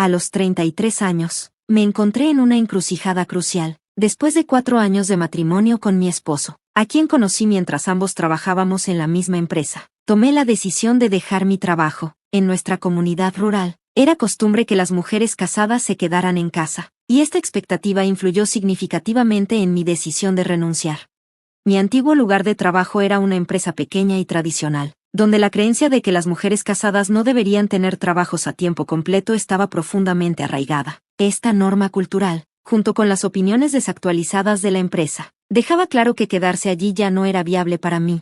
A los 33 años, me encontré en una encrucijada crucial, después de 4 años de matrimonio con mi esposo, a quien conocí mientras ambos trabajábamos en la misma empresa. Tomé la decisión de dejar mi trabajo. En nuestra comunidad rural, era costumbre que las mujeres casadas se quedaran en casa, y esta expectativa influyó significativamente en mi decisión de renunciar. Mi antiguo lugar de trabajo era una empresa pequeña y tradicional, donde la creencia de que las mujeres casadas no deberían tener trabajos a tiempo completo estaba profundamente arraigada. Esta norma cultural, junto con las opiniones desactualizadas de la empresa, dejaba claro que quedarse allí ya no era viable para mí.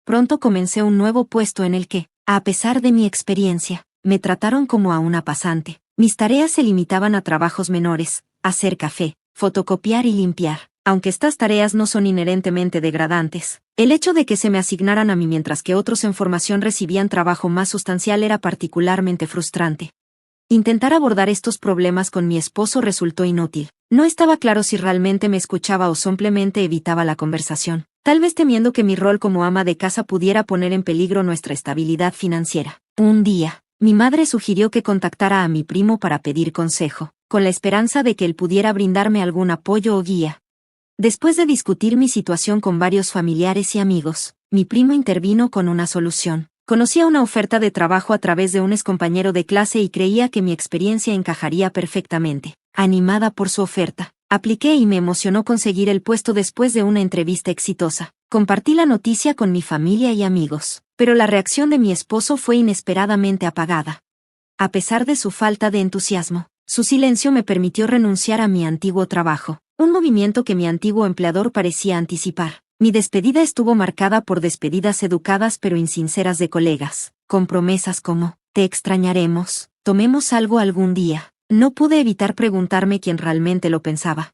Pronto comencé un nuevo puesto en el que, a pesar de mi experiencia, me trataron como a una pasante. Mis tareas se limitaban a trabajos menores, hacer café, fotocopiar y limpiar. Aunque estas tareas no son inherentemente degradantes, el hecho de que se me asignaran a mí mientras que otros en formación recibían trabajo más sustancial era particularmente frustrante. Intentar abordar estos problemas con mi esposo resultó inútil. No estaba claro si realmente me escuchaba o simplemente evitaba la conversación, tal vez temiendo que mi rol como ama de casa pudiera poner en peligro nuestra estabilidad financiera. Un día, mi madre sugirió que contactara a mi primo para pedir consejo, con la esperanza de que él pudiera brindarme algún apoyo o guía. Después de discutir mi situación con varios familiares y amigos, mi primo intervino con una solución. Conocía una oferta de trabajo a través de un excompañero de clase y creía que mi experiencia encajaría perfectamente. Animada por su oferta, apliqué y me emocionó conseguir el puesto después de una entrevista exitosa. Compartí la noticia con mi familia y amigos, pero la reacción de mi esposo fue inesperadamente apagada. A pesar de su falta de entusiasmo, su silencio me permitió renunciar a mi antiguo trabajo, un movimiento que mi antiguo empleador parecía anticipar. Mi despedida estuvo marcada por despedidas educadas pero insinceras de colegas, con promesas como, te extrañaremos, tomemos algo algún día. No pude evitar preguntarme quién realmente lo pensaba.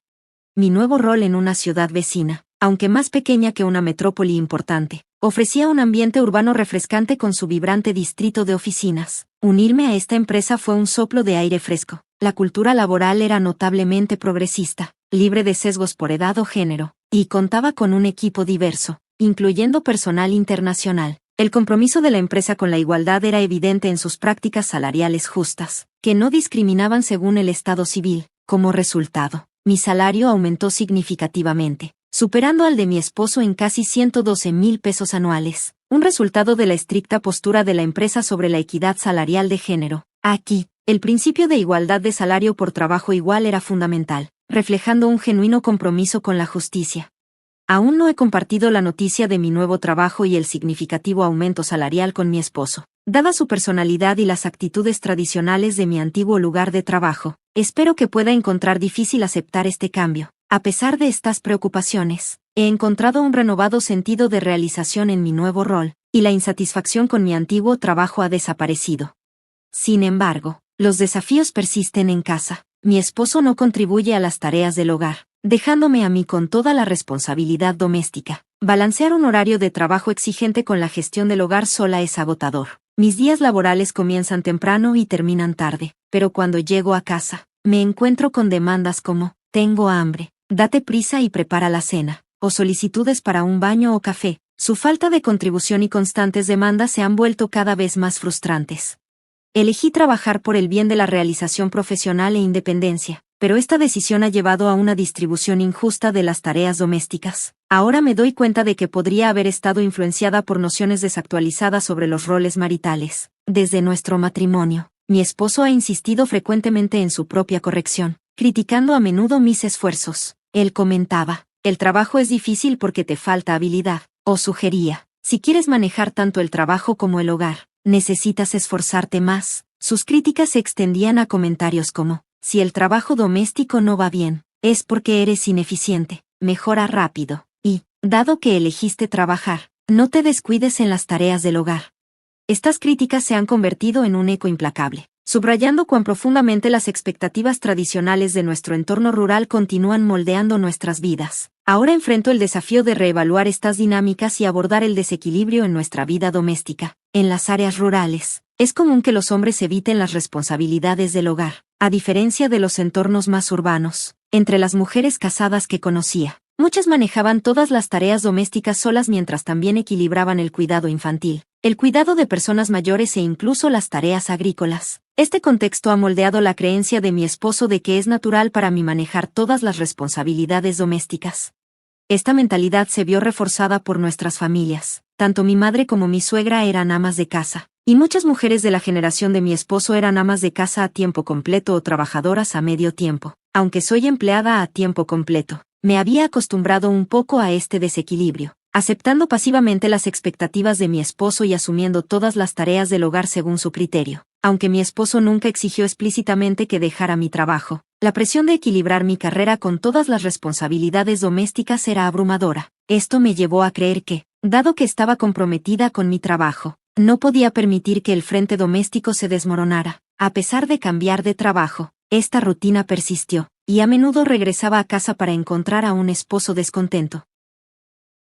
Mi nuevo rol en una ciudad vecina, aunque más pequeña que una metrópoli importante, ofrecía un ambiente urbano refrescante con su vibrante distrito de oficinas. Unirme a esta empresa fue un soplo de aire fresco. La cultura laboral era notablemente progresista, libre de sesgos por edad o género, y contaba con un equipo diverso, incluyendo personal internacional. El compromiso de la empresa con la igualdad era evidente en sus prácticas salariales justas, que no discriminaban según el estado civil. Como resultado, mi salario aumentó significativamente, superando al de mi esposo en casi 112,000 pesos anuales, un resultado de la estricta postura de la empresa sobre la equidad salarial de género. Aquí, el principio de igualdad de salario por trabajo igual era fundamental, reflejando un genuino compromiso con la justicia. Aún no he compartido la noticia de mi nuevo trabajo y el significativo aumento salarial con mi esposo. Dada su personalidad y las actitudes tradicionales de mi antiguo lugar de trabajo, espero que pueda encontrar difícil aceptar este cambio. A pesar de estas preocupaciones, he encontrado un renovado sentido de realización en mi nuevo rol, y la insatisfacción con mi antiguo trabajo ha desaparecido. Sin embargo, los desafíos persisten en casa. Mi esposo no contribuye a las tareas del hogar, dejándome a mí con toda la responsabilidad doméstica. Balancear un horario de trabajo exigente con la gestión del hogar sola es agotador. Mis días laborales comienzan temprano y terminan tarde, pero cuando llego a casa, me encuentro con demandas como, tengo hambre, date prisa y prepara la cena, o solicitudes para un baño o café. Su falta de contribución y constantes demandas se han vuelto cada vez más frustrantes. Elegí trabajar por el bien de la realización profesional e independencia, pero esta decisión ha llevado a una distribución injusta de las tareas domésticas. Ahora me doy cuenta de que podría haber estado influenciada por nociones desactualizadas sobre los roles maritales. Desde nuestro matrimonio, mi esposo ha insistido frecuentemente en su propia corrección, criticando a menudo mis esfuerzos. Él comentaba, el trabajo es difícil porque te falta habilidad, o sugería, si quieres manejar tanto el trabajo como el hogar, necesitas esforzarte más. Sus críticas se extendían a comentarios como, si el trabajo doméstico no va bien, es porque eres ineficiente, mejora rápido, y, dado que elegiste trabajar, no te descuides en las tareas del hogar. Estas críticas se han convertido en un eco implacable, subrayando cuán profundamente las expectativas tradicionales de nuestro entorno rural continúan moldeando nuestras vidas. Ahora enfrento el desafío de reevaluar estas dinámicas y abordar el desequilibrio en nuestra vida doméstica. En las áreas rurales, es común que los hombres eviten las responsabilidades del hogar, a diferencia de los entornos más urbanos. Entre las mujeres casadas que conocía, Muchas manejaban todas las tareas domésticas solas mientras también equilibraban el cuidado infantil, el cuidado de personas mayores e incluso las tareas agrícolas. Este contexto ha moldeado la creencia de mi esposo de que es natural para mí manejar todas las responsabilidades domésticas. Esta mentalidad se vio reforzada por nuestras familias. Tanto mi madre como mi suegra eran amas de casa, y muchas mujeres de la generación de mi esposo eran amas de casa a tiempo completo o trabajadoras a medio tiempo. Aunque soy empleada a tiempo completo, me había acostumbrado un poco a este desequilibrio, aceptando pasivamente las expectativas de mi esposo y asumiendo todas las tareas del hogar según su criterio. Aunque mi esposo nunca exigió explícitamente que dejara mi trabajo, la presión de equilibrar mi carrera con todas las responsabilidades domésticas era abrumadora. Esto me llevó a creer que, dado que estaba comprometida con mi trabajo, no podía permitir que el frente doméstico se desmoronara. A pesar de cambiar de trabajo, esta rutina persistió, y a menudo regresaba a casa para encontrar a un esposo descontento.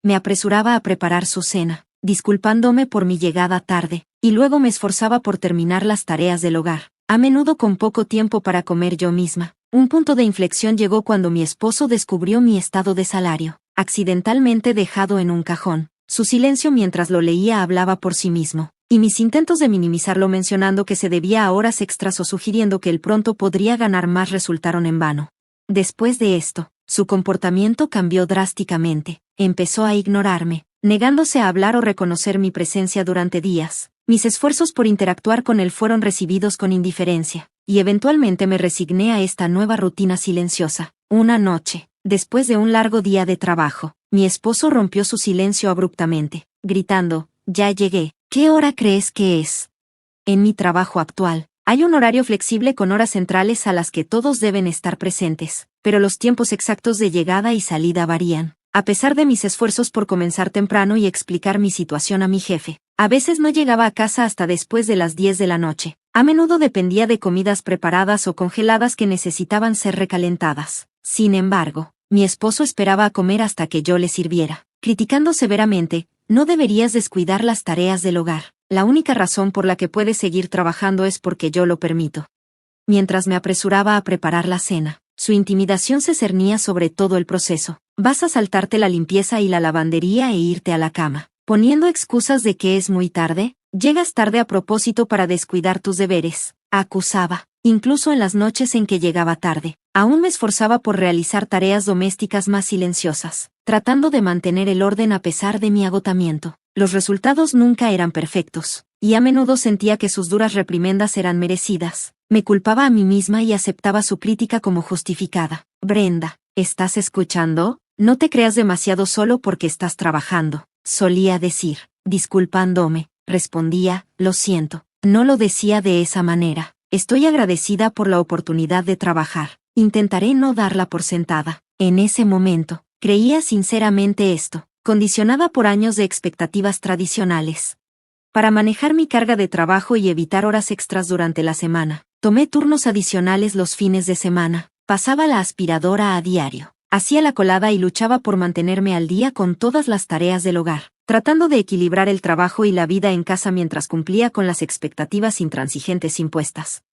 Me apresuraba a preparar su cena, disculpándome por mi llegada tarde, y luego me esforzaba por terminar las tareas del hogar, a menudo con poco tiempo para comer yo misma. Un punto de inflexión llegó cuando mi esposo descubrió mi estado de salario, accidentalmente dejado en un cajón. Su silencio mientras lo leía hablaba por sí mismo, y mis intentos de minimizarlo mencionando que se debía a horas extras o sugiriendo que él pronto podría ganar más resultaron en vano. Después de esto, su comportamiento cambió drásticamente. Empezó a ignorarme, negándose a hablar o reconocer mi presencia durante días. Mis esfuerzos por interactuar con él fueron recibidos con indiferencia, y eventualmente me resigné a esta nueva rutina silenciosa. Una noche, después de un largo día de trabajo, mi esposo rompió su silencio abruptamente, gritando: «Ya llegué, ¿qué hora crees que es?» En mi trabajo actual, hay un horario flexible con horas centrales a las que todos deben estar presentes, pero los tiempos exactos de llegada y salida varían. A pesar de mis esfuerzos por comenzar temprano y explicar mi situación a mi jefe, a veces no llegaba a casa hasta después de las 10 de la noche. A menudo dependía de comidas preparadas o congeladas que necesitaban ser recalentadas. Sin embargo, mi esposo esperaba a comer hasta que yo le sirviera, criticando severamente: «No deberías descuidar las tareas del hogar. La única razón por la que puedes seguir trabajando es porque yo lo permito». Mientras me apresuraba a preparar la cena, su intimidación se cernía sobre todo el proceso. «Vas a saltarte la limpieza y la lavandería e irte a la cama, poniendo excusas de que es muy tarde. Llegas tarde a propósito para descuidar tus deberes», acusaba. Incluso en las noches en que llegaba tarde, aún me esforzaba por realizar tareas domésticas más silenciosas, tratando de mantener el orden a pesar de mi agotamiento. Los resultados nunca eran perfectos, y a menudo sentía que sus duras reprimendas eran merecidas. Me culpaba a mí misma y aceptaba su crítica como justificada. «Brenda, ¿estás escuchando? No te creas demasiado solo porque estás trabajando», solía decir. Disculpándome, respondía: «Lo siento». No lo decía de esa manera. «Estoy agradecida por la oportunidad de trabajar. Intentaré no darla por sentada». En ese momento, creía sinceramente esto, condicionada por años de expectativas tradicionales. Para manejar mi carga de trabajo y evitar horas extras durante la semana, tomé turnos adicionales los fines de semana. Pasaba la aspiradora a diario, hacía la colada y luchaba por mantenerme al día con todas las tareas del hogar, tratando de equilibrar el trabajo y la vida en casa mientras cumplía con las expectativas intransigentes impuestas.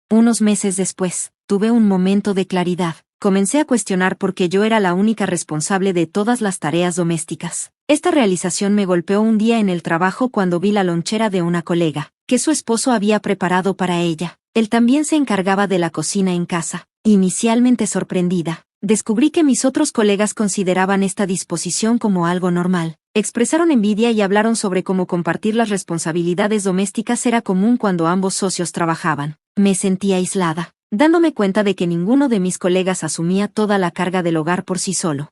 Unos meses después, tuve un momento de claridad. Comencé a cuestionar por qué yo era la única responsable de todas las tareas domésticas. Esta realización me golpeó un día en el trabajo cuando vi la lonchera de una colega, que su esposo había preparado para ella. Él también se encargaba de la cocina en casa. Inicialmente sorprendida, descubrí que mis otros colegas consideraban esta disposición como algo normal. Expresaron envidia y hablaron sobre cómo compartir las responsabilidades domésticas era común cuando ambos socios trabajaban. Me sentí aislada, dándome cuenta de que ninguno de mis colegas asumía toda la carga del hogar por sí solo.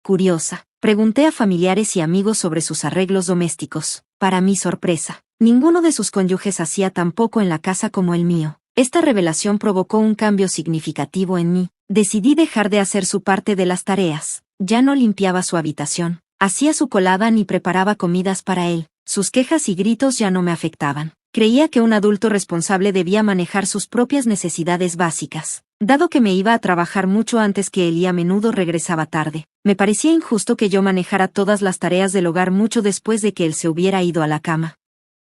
Curiosa, pregunté a familiares y amigos sobre sus arreglos domésticos. Para mi sorpresa, ninguno de sus cónyuges hacía tan poco en la casa como el mío. Esta revelación provocó un cambio significativo en mí. Decidí dejar de hacer su parte de las tareas. Ya no limpiaba su habitación, hacía su colada ni preparaba comidas para él. Sus quejas y gritos ya no me afectaban. Creía que un adulto responsable debía manejar sus propias necesidades básicas. Dado que me iba a trabajar mucho antes que él y a menudo regresaba tarde, me parecía injusto que yo manejara todas las tareas del hogar mucho después de que él se hubiera ido a la cama.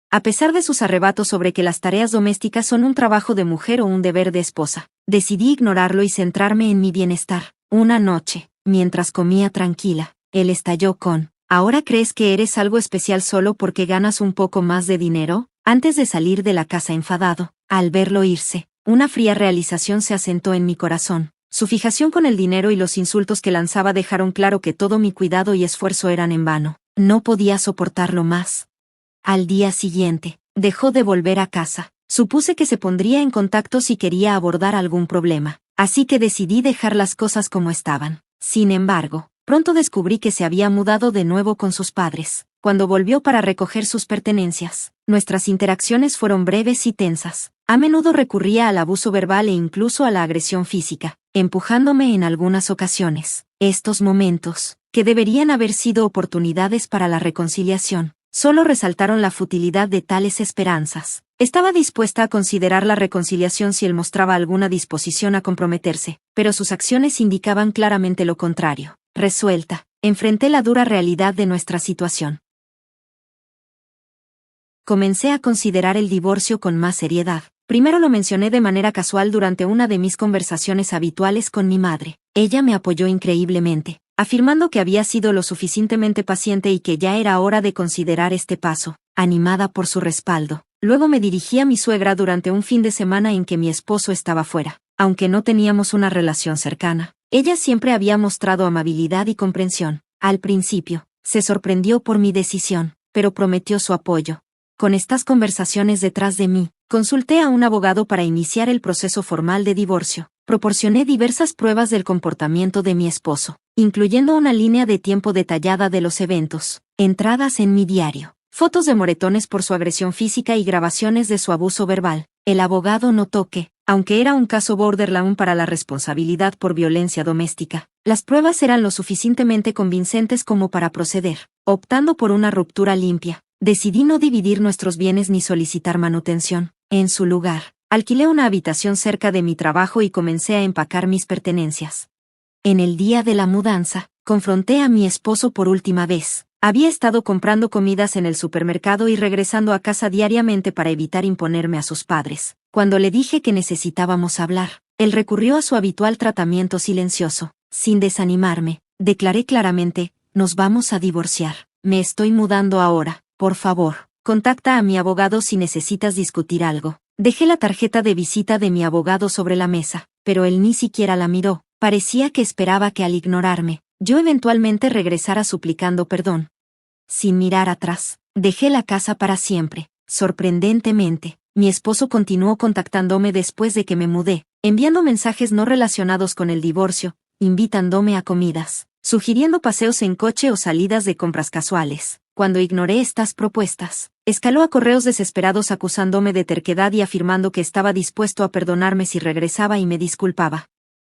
A pesar de sus arrebatos sobre que las tareas domésticas son un trabajo de mujer o un deber de esposa, decidí ignorarlo y centrarme en mi bienestar. Una noche, Mientras comía tranquila, él estalló con: ¿ahora crees que eres algo especial solo porque ganas un poco más de dinero? Antes de salir de la casa enfadado, al verlo irse, una fría realización se asentó en mi corazón. Su fijación con el dinero y los insultos que lanzaba dejaron claro que todo mi cuidado y esfuerzo eran en vano. No podía soportarlo más. Al día siguiente, dejó de volver a casa. Supuse que se pondría en contacto si quería abordar algún problema, así que decidí dejar las cosas como estaban. Sin embargo, pronto descubrí que se había mudado de nuevo con sus padres. Cuando volvió para recoger sus pertenencias, nuestras interacciones fueron breves y tensas. A menudo recurría al abuso verbal e incluso a la agresión física, empujándome en algunas ocasiones. Estos momentos, que deberían haber sido oportunidades para la reconciliación, solo resaltaron la futilidad de tales esperanzas. Estaba dispuesta a considerar la reconciliación si él mostraba alguna disposición a comprometerse, pero sus acciones indicaban claramente lo contrario. Resuelta, enfrenté la dura realidad de nuestra situación. Comencé a considerar el divorcio con más seriedad. Primero lo mencioné de manera casual durante una de mis conversaciones habituales con mi madre. Ella me apoyó increíblemente, afirmando que había sido lo suficientemente paciente y que ya era hora de considerar este paso, animada por su respaldo. Luego me dirigí a mi suegra durante un fin de semana en que mi esposo estaba fuera. Aunque no teníamos una relación cercana, ella siempre había mostrado amabilidad y comprensión. Al principio, se sorprendió por mi decisión, pero prometió su apoyo. Con estas conversaciones detrás de mí, consulté a un abogado para iniciar el proceso formal de divorcio. Proporcioné diversas pruebas del comportamiento de mi esposo, incluyendo una línea de tiempo detallada de los eventos, entradas en mi diario, fotos de moretones por su agresión física y grabaciones de su abuso verbal. El abogado notó que, aunque era un caso borderline para la responsabilidad por violencia doméstica, las pruebas eran lo suficientemente convincentes como para proceder. Optando por una ruptura limpia, decidí no dividir nuestros bienes ni solicitar manutención. En su lugar, alquilé una habitación cerca de mi trabajo y comencé a empacar mis pertenencias. En el día de la mudanza, confronté a mi esposo por última vez. Había estado comprando comidas en el supermercado y regresando a casa diariamente para evitar imponerme a sus padres. Cuando le dije que necesitábamos hablar, él recurrió a su habitual tratamiento silencioso. Sin desanimarme, declaré claramente: nos vamos a divorciar. Me estoy mudando ahora. Por favor, contacta a mi abogado si necesitas discutir algo. Dejé la tarjeta de visita de mi abogado sobre la mesa, pero él ni siquiera la miró. Parecía que esperaba que al ignorarme, yo eventualmente regresara suplicando perdón. Sin mirar atrás, dejé la casa para siempre. Sorprendentemente, mi esposo continuó contactándome después de que me mudé, enviando mensajes no relacionados con el divorcio, invitándome a comidas, sugiriendo paseos en coche o salidas de compras casuales. Cuando ignoré estas propuestas, escaló a correos desesperados acusándome de terquedad y afirmando que estaba dispuesto a perdonarme si regresaba y me disculpaba.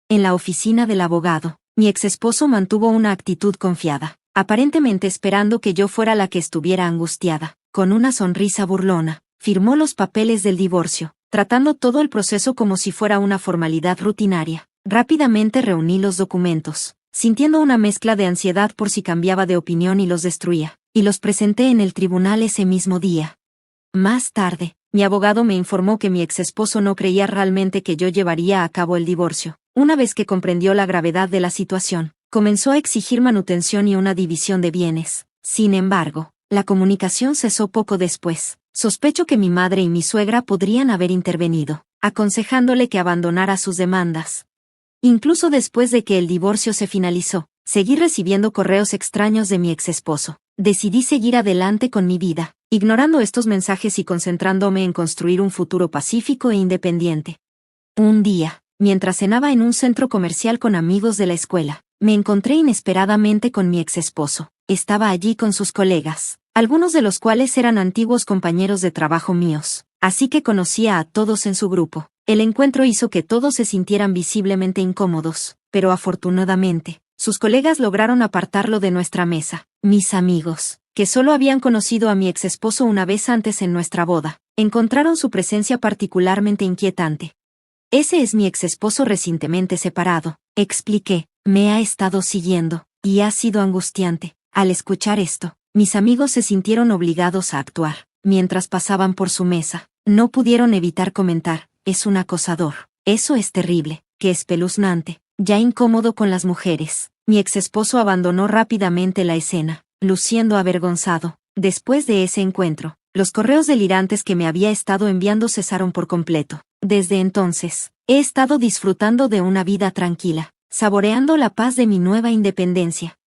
En la oficina del abogado, mi exesposo mantuvo una actitud confiada, aparentemente esperando que yo fuera la que estuviera angustiada. Con una sonrisa burlona, firmó los papeles del divorcio, tratando todo el proceso como si fuera una formalidad rutinaria. Rápidamente reuní los documentos, sintiendo una mezcla de ansiedad por si cambiaba de opinión y los destruía, y los presenté en el tribunal ese mismo día. Más tarde, mi abogado me informó que mi exesposo no creía realmente que yo llevaría a cabo el divorcio. Una vez que comprendió la gravedad de la situación, comenzó a exigir manutención y una división de bienes. Sin embargo, la comunicación cesó poco después. Sospecho que mi madre y mi suegra podrían haber intervenido, aconsejándole que abandonara sus demandas. Incluso después de que el divorcio se finalizó, seguí recibiendo correos extraños de mi exesposo. Decidí seguir adelante con mi vida, ignorando estos mensajes y concentrándome en construir un futuro pacífico e independiente. Un día, mientras cenaba en un centro comercial con amigos de la escuela, me encontré inesperadamente con mi exesposo. Estaba allí con sus colegas, algunos de los cuales eran antiguos compañeros de trabajo míos, así que conocía a todos en su grupo. El encuentro hizo que todos se sintieran visiblemente incómodos, pero afortunadamente, sus colegas lograron apartarlo de nuestra mesa. Mis amigos, que solo habían conocido a mi exesposo una vez antes en nuestra boda, encontraron su presencia particularmente inquietante. Ese es mi exesposo recientemente separado, expliqué. Me ha estado siguiendo, y ha sido angustiante. Al escuchar esto, mis amigos se sintieron obligados a actuar. Mientras pasaban por su mesa, no pudieron evitar comentar: es un acosador. Eso es terrible, qué espeluznante. Ya incómodo con las mujeres, Mi exesposo abandonó rápidamente la escena, luciendo avergonzado. Después de ese encuentro, los correos delirantes que me había estado enviando cesaron por completo. Desde entonces, he estado disfrutando de una vida tranquila, saboreando la paz de mi nueva independencia.